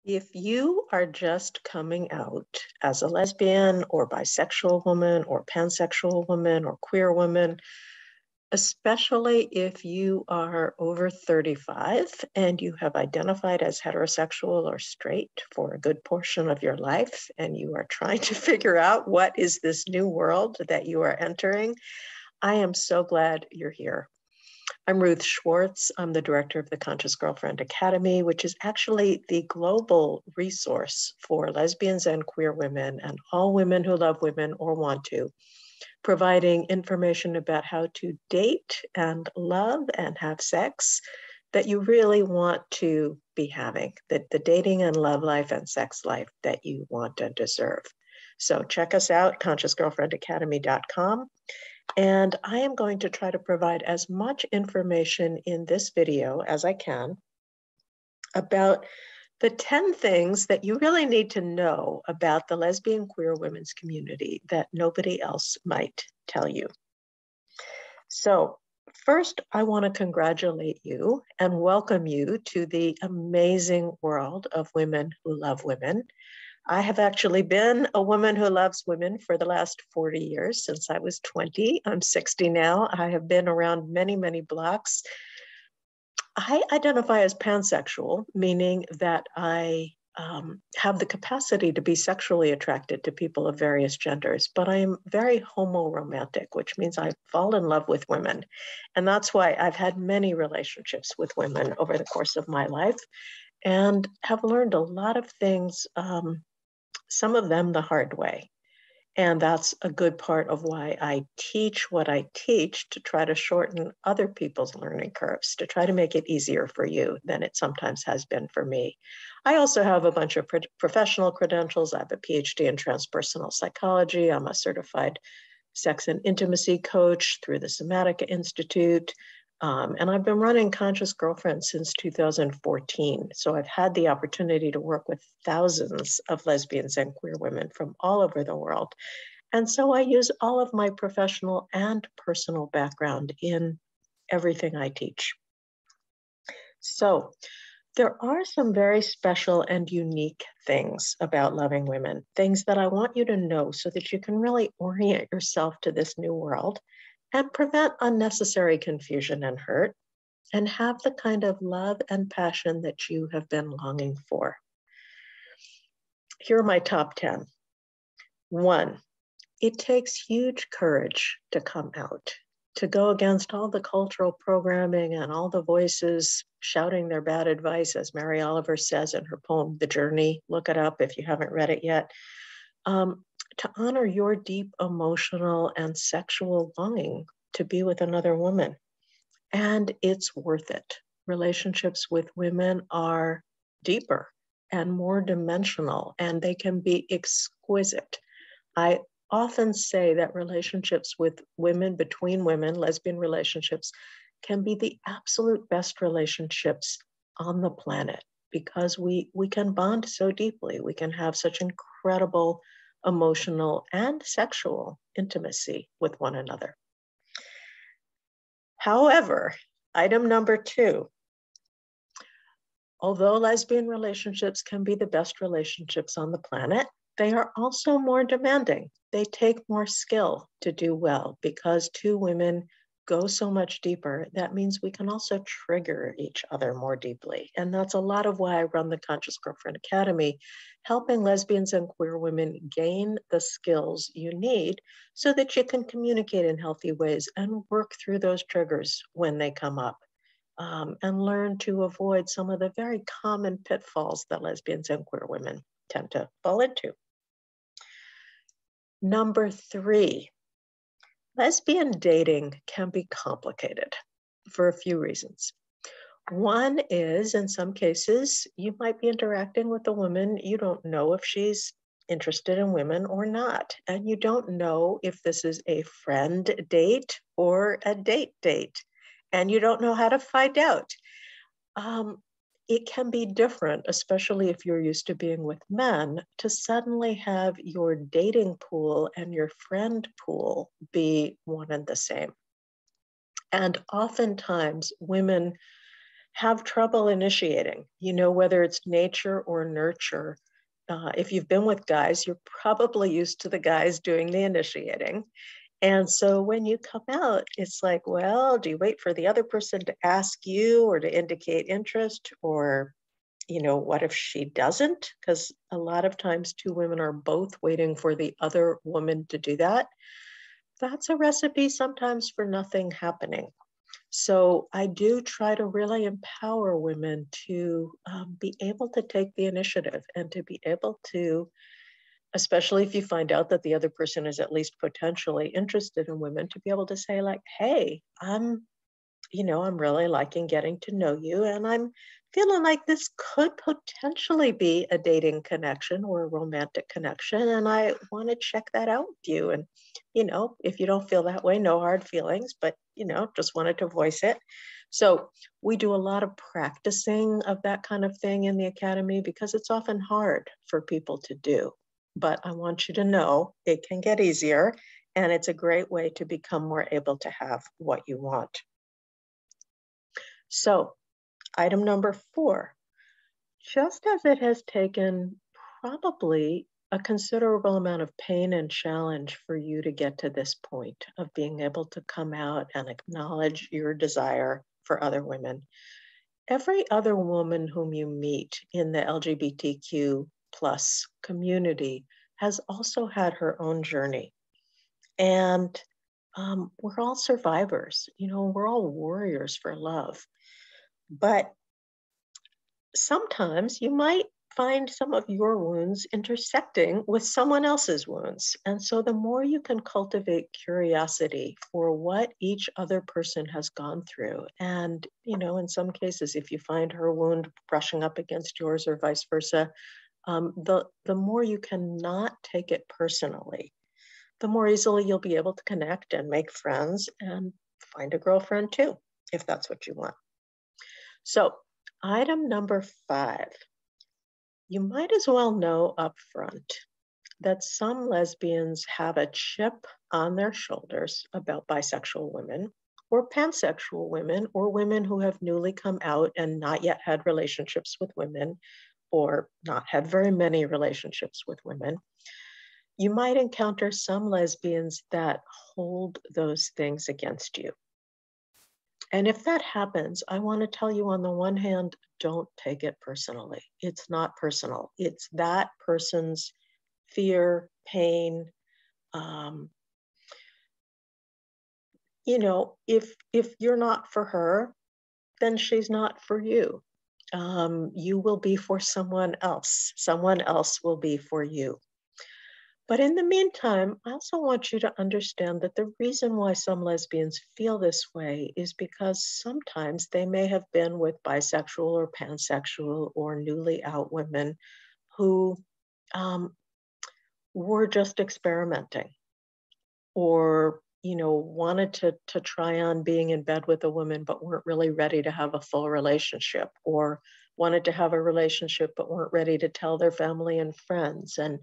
If you are just coming out as a lesbian or bisexual woman or pansexual woman or queer woman, especially if you are over 35 and you have identified as heterosexual or straight for a good portion of your life, and you are trying to figure out what is this new world that you are entering, I am so glad you're here. I'm Ruth Schwartz. I'm the director of the Conscious Girlfriend Academy, which is actually the global resource for lesbians and queer women and all women who love women or want to, providing information about how to date and love and have sex that you really want to be having, the dating and love life and sex life that you want and deserve. So check us out, consciousgirlfriendacademy.com. And I am going to try to provide as much information in this video as I can about the 10 things that you really need to know about the lesbian queer women's community that nobody else might tell you. So first, I want to congratulate you and welcome you to the amazing world of women who love women. I have actually been a woman who loves women for the last 40 years, since I was 20. I'm 60 now. I have been around many, many blocks. I identify as pansexual, meaning that I have the capacity to be sexually attracted to people of various genders, but I am very homoromantic, which means I fall in love with women. And that's why I've had many relationships with women over the course of my life and have learned a lot of things, some of them the hard way. And that's a good part of why I teach what I teach, to try to shorten other people's learning curves, to try to make it easier for you than it sometimes has been for me. I also have a bunch of professional credentials. I have a PhD in transpersonal psychology. I'm a certified sex and intimacy coach through the Somatica Institute. And I've been running Conscious Girlfriend since 2014. So I've had the opportunity to work with thousands of lesbians and queer women from all over the world. And so I use all of my professional and personal background in everything I teach. So there are some very special and unique things about loving women, things that I want you to know so that you can really orient yourself to this new world and prevent unnecessary confusion and hurt, and have the kind of love and passion that you have been longing for. Here are my top 10. 1, it takes huge courage to come out, to go against all the cultural programming and all the voices shouting their bad advice, as Mary Oliver says in her poem, The Journey. Look it up if you haven't read it yet. To honor your deep emotional and sexual longing to be with another woman. And it's worth it. Relationships with women are deeper and more dimensional, and they can be exquisite. I often say that relationships with women, between women, lesbian relationships, can be the absolute best relationships on the planet, because we can bond so deeply. We can have such incredible emotional and sexual intimacy with one another. However, item number 2, although lesbian relationships can be the best relationships on the planet, they are also more demanding. They take more skill to do well, because two women go so much deeper. That means we can also trigger each other more deeply. And that's a lot of why I run the Conscious Girlfriend Academy, helping lesbians and queer women gain the skills you need so that you can communicate in healthy ways and work through those triggers when they come up, and learn to avoid some of the very common pitfalls that lesbians and queer women tend to fall into. Number 3, lesbian dating can be complicated for a few reasons. One is, in some cases, you might be interacting with a woman, you don't know if she's interested in women or not, and you don't know if this is a friend date or a date, and you don't know how to find out. It can be different, especially if you're used to being with men, to suddenly have your dating pool and your friend pool be one and the same. And oftentimes women have trouble initiating, whether it's nature or nurture. If you've been with guys, you're probably used to the guys doing the initiating. And so when you come out, it's like, well, do you wait for the other person to ask you or to indicate interest? Or, what if she doesn't? Because a lot of times two women are both waiting for the other woman to do that. That's a recipe sometimes for nothing happening. So I do try to really empower women to be able to take the initiative and to be able to, especially if you find out that the other person is at least potentially interested in women, to be able to say like, hey, I'm really liking getting to know you, and I'm feeling like this could potentially be a dating connection or a romantic connection, and I want to check that out with you. And, if you don't feel that way, no hard feelings, but, just wanted to voice it. So we do a lot of practicing of that kind of thing in the academy because it's often hard for people to do. But I want you to know it can get easier, and it's a great way to become more able to have what you want. So, item number 4, just as it has taken probably a considerable amount of pain and challenge for you to get to this point of being able to come out and acknowledge your desire for other women, every other woman whom you meet in the LGBTQ plus community has also had her own journey. And we're all survivors, we're all warriors for love. But sometimes you might find some of your wounds intersecting with someone else's wounds. And so the more you can cultivate curiosity for what each other person has gone through, and, in some cases, if you find her wound brushing up against yours or vice versa, the more you cannot take it personally, the more easily you'll be able to connect and make friends and find a girlfriend too, if that's what you want. So, item number 5, you might as well know up front that some lesbians have a chip on their shoulders about bisexual women or pansexual women or women who have newly come out and not yet had relationships with women or not had very many relationships with women. You might encounter some lesbians that hold those things against you. And if that happens, I want to tell you, on the one hand, don't take it personally. It's not personal. It's that person's fear, pain. If you're not for her, then she's not for you. You will be for someone else. Someone else will be for you. But in the meantime, I also want you to understand that the reason why some lesbians feel this way is because sometimes they may have been with bisexual or pansexual or newly out women who were just experimenting, or wanted to try on being in bed with a woman but weren't really ready to have a full relationship, or wanted to have a relationship but weren't ready to tell their family and friends. And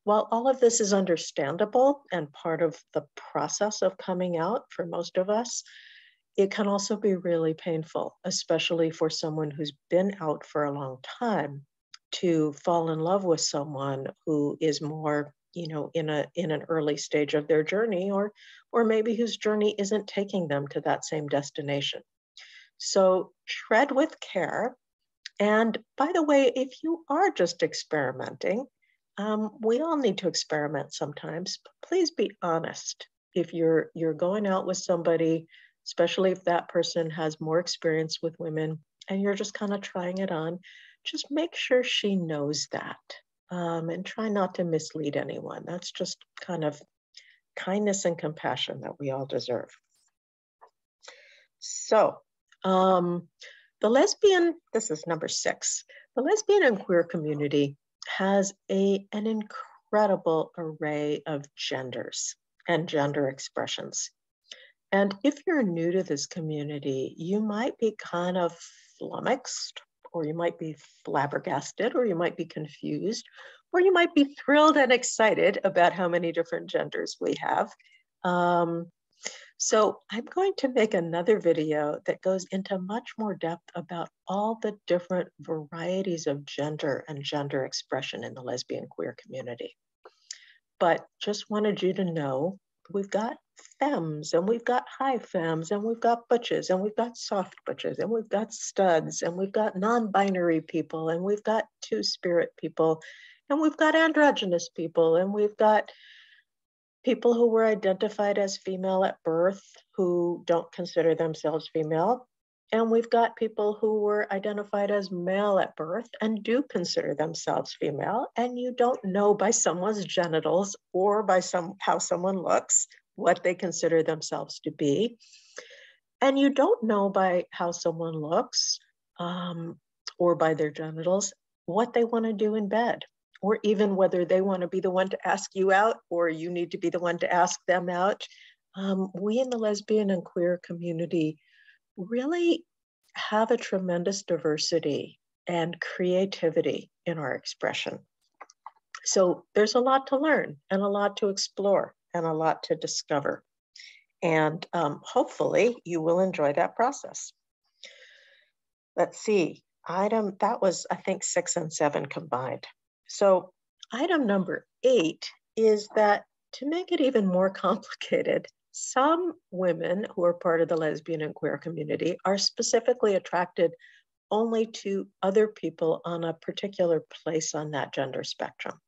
while all of this is understandable and part of the process of coming out for most of us, it can also be really painful, especially for someone who's been out for a long time, to fall in love with someone who is more, in an early stage of their journey, or maybe whose journey isn't taking them to that same destination. So tread with care. And by the way, if you are just experimenting, we all need to experiment sometimes, but please be honest. If you're going out with somebody, especially if that person has more experience with women and you're just kind of trying it on, just make sure she knows that, and try not to mislead anyone. That's just kind of kindness and compassion that we all deserve. So this is number 6, the lesbian and queer community has an incredible array of genders and gender expressions. And if you're new to this community, you might be kind of flummoxed, or you might be flabbergasted, or you might be confused, or you might be thrilled and excited about how many different genders we have. So I'm going to make another video that goes into much more depth about all the different varieties of gender and gender expression in the lesbian queer community. But just wanted you to know we've got femmes and we've got high femmes and we've got butches and we've got soft butches and we've got studs and we've got non-binary people and we've got two-spirit people and we've got androgynous people and we've got people who were identified as female at birth who don't consider themselves female. And we've got people who were identified as male at birth and do consider themselves female. And you don't know by someone's genitals or by how someone looks what they consider themselves to be. And you don't know by how someone looks or by their genitals what they want to do in bed, or even whether they want to be the one to ask you out or you need to be the one to ask them out. We in the lesbian and queer community really have a tremendous diversity and creativity in our expression. So there's a lot to learn and a lot to explore and a lot to discover. And hopefully you will enjoy that process. Let's see, that was, I think, 6 and 7 combined. So item number 8 is that to make it even more complicated, some women who are part of the lesbian and queer community are specifically attracted only to other people on a particular place on that gender spectrum.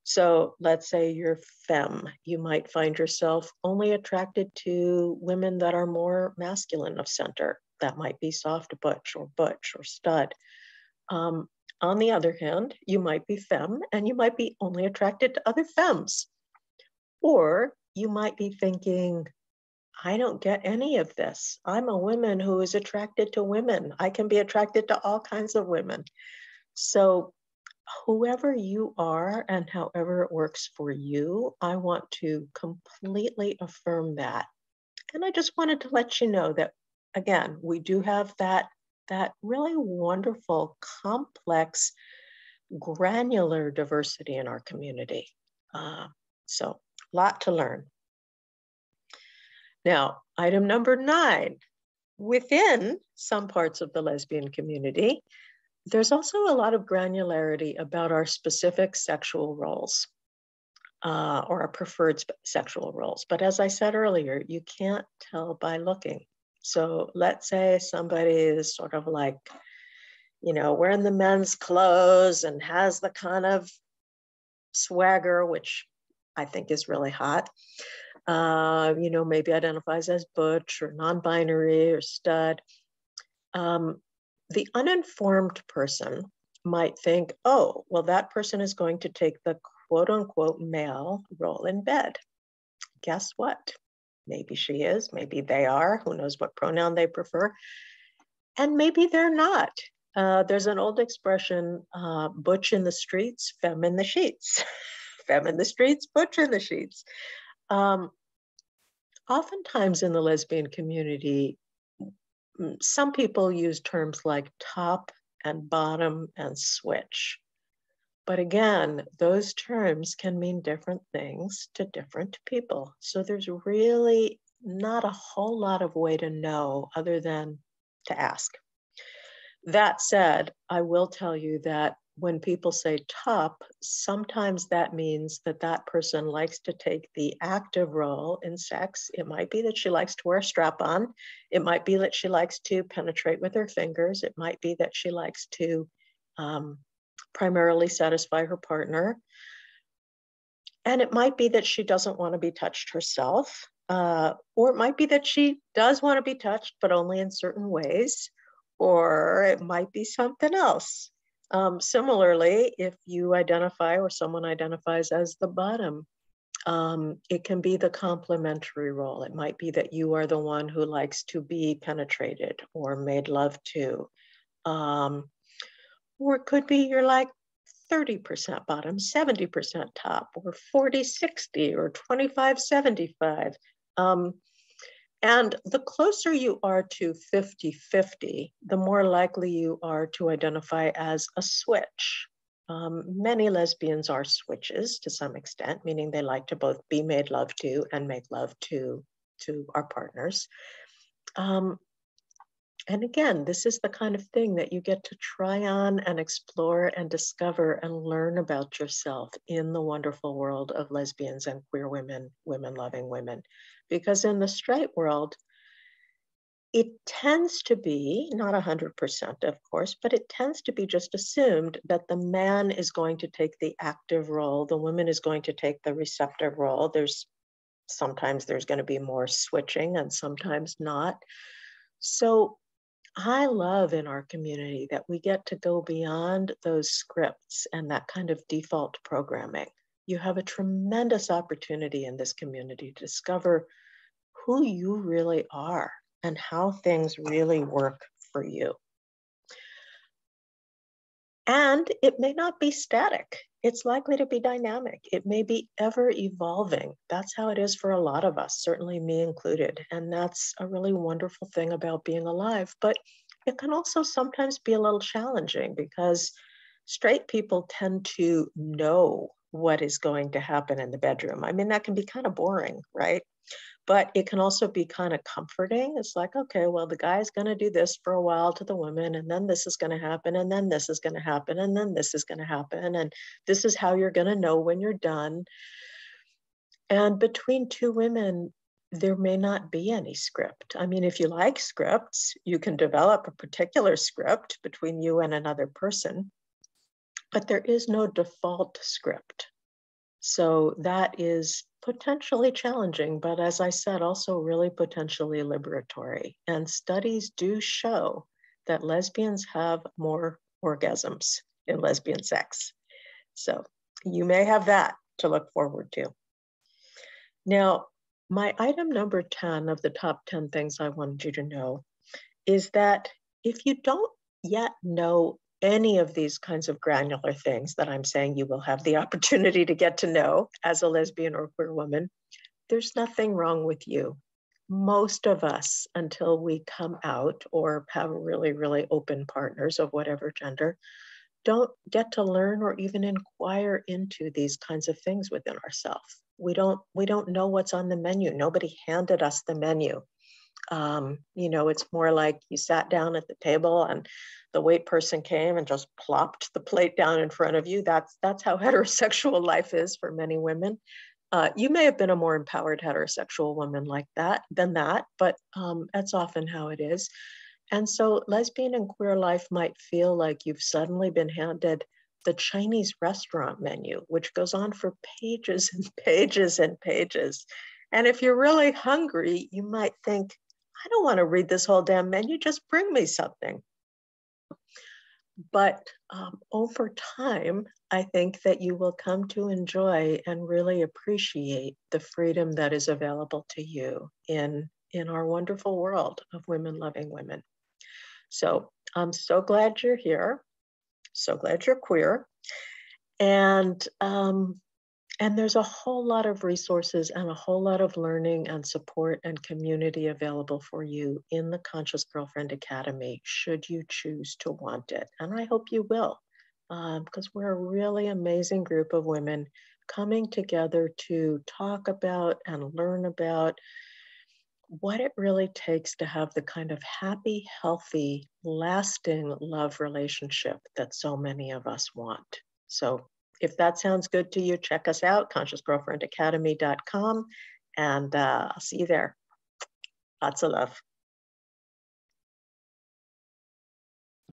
So let's say you're femme, you might find yourself only attracted to women that are more masculine of center. That might be soft butch or stud. On the other hand, you might be femme and you might be only attracted to other femmes. Or you might be thinking, I don't get any of this. I'm a woman who is attracted to women. I can be attracted to all kinds of women. So whoever you are and however it works for you, I want to completely affirm that. And I just wanted to let you know that, again, we do have that really wonderful, complex, granular diversity in our community. So a lot to learn. Now, item number 9, within some parts of the lesbian community, there's also a lot of granularity about our specific sexual roles or our preferred sexual roles. But as I said earlier, you can't tell by looking. So let's say somebody is sort of like, wearing the men's clothes and has the kind of swagger, which I think is really hot. Maybe identifies as butch or non-binary or stud. The uninformed person might think, oh, well, that person is going to take the quote unquote male role in bed. Guess what? Maybe she is, maybe they are, who knows what pronoun they prefer. And maybe they're not. There's an old expression, butch in the streets, femme in the sheets. Femme in the streets, butch in the sheets. Oftentimes in the lesbian community, some people use terms like top and bottom and switch. But again, those terms can mean different things to different people. So there's really not a whole lot of way to know other than to ask. That said, I will tell you that when people say top, sometimes that means that that person likes to take the active role in sex. It might be that she likes to wear a strap-on. It might be that she likes to penetrate with her fingers. It might be that she likes to primarily satisfy her partner. And it might be that she doesn't want to be touched herself. Or it might be that she does want to be touched, but only in certain ways. Or it might be something else. Similarly, if you identify or someone identifies as the bottom, it can be the complementary role. It might be that you are the one who likes to be penetrated or made love to. Or it could be you're like 30% bottom, 70% top, or 40-60, or 25-75. And the closer you are to 50-50, the more likely you are to identify as a switch. Many lesbians are switches to some extent, meaning they like to both be made love to and make love to to our partners. And again, this is the kind of thing that you get to try on and explore and discover and learn about yourself in the wonderful world of lesbians and queer women, women-loving women. Because in the straight world, it tends to be, not 100%, of course, but it tends to be just assumed that the man is going to take the active role, the woman is going to take the receptive role. Sometimes there's going to be more switching and sometimes not. So I love in our community that we get to go beyond those scripts and that kind of default programming. You have a tremendous opportunity in this community to discover who you really are and how things really work for you. And it may not be static. It's likely to be dynamic. It may be ever evolving. That's how it is for a lot of us, certainly me included. And that's a really wonderful thing about being alive. But it can also sometimes be a little challenging because straight people tend to know what is going to happen in the bedroom. I mean, that can be kind of boring, right? But it can also be kind of comforting. It's like, okay, well, the guy's going to do this for a while to the woman, and then this is going to happen, and then this is going to happen, and then this is going to happen, and this is how you're going to know when you're done. And between two women, there may not be any script. I mean, if you like scripts, you can develop a particular script between you and another person, but there is no default script. So that is potentially challenging, but as I said, also really potentially liberatory. And studies do show that lesbians have more orgasms in lesbian sex. So you may have that to look forward to. Now, my item number 10 of the top 10 things I wanted you to know is that if you don't yet know any of these kinds of granular things that I'm saying you will have the opportunity to get to know as a lesbian or queer woman, there's nothing wrong with you. Most of us, until we come out or have really, really open partners of whatever gender, don't get to learn or even inquire into these kinds of things within ourselves. We don't know what's on the menu. Nobody handed us the menu. It's more like you sat down at the table and the wait person came and just plopped the plate down in front of you. That's how heterosexual life is for many women. You may have been a more empowered heterosexual woman like that, but that's often how it is. And so lesbian and queer life might feel like you've suddenly been handed the Chinese restaurant menu, which goes on for pages and pages and pages. And if you're really hungry, you might think, I don't want to read this whole damn menu, just bring me something. But over time, I think that you will come to enjoy and really appreciate the freedom that is available to you in our wonderful world of women-loving women. So I'm so glad you're here. So glad you're queer. And there's a whole lot of resources and a whole lot of learning and support and community available for you in the Conscious Girlfriend Academy, should you choose to want it. And I hope you will, because we're a really amazing group of women coming together to talk about and learn about what it really takes to have the kind of happy, healthy, lasting love relationship that so many of us want. So if that sounds good to you, check us out, consciousgirlfriendacademy.com, and I'll see you there. Lots of love.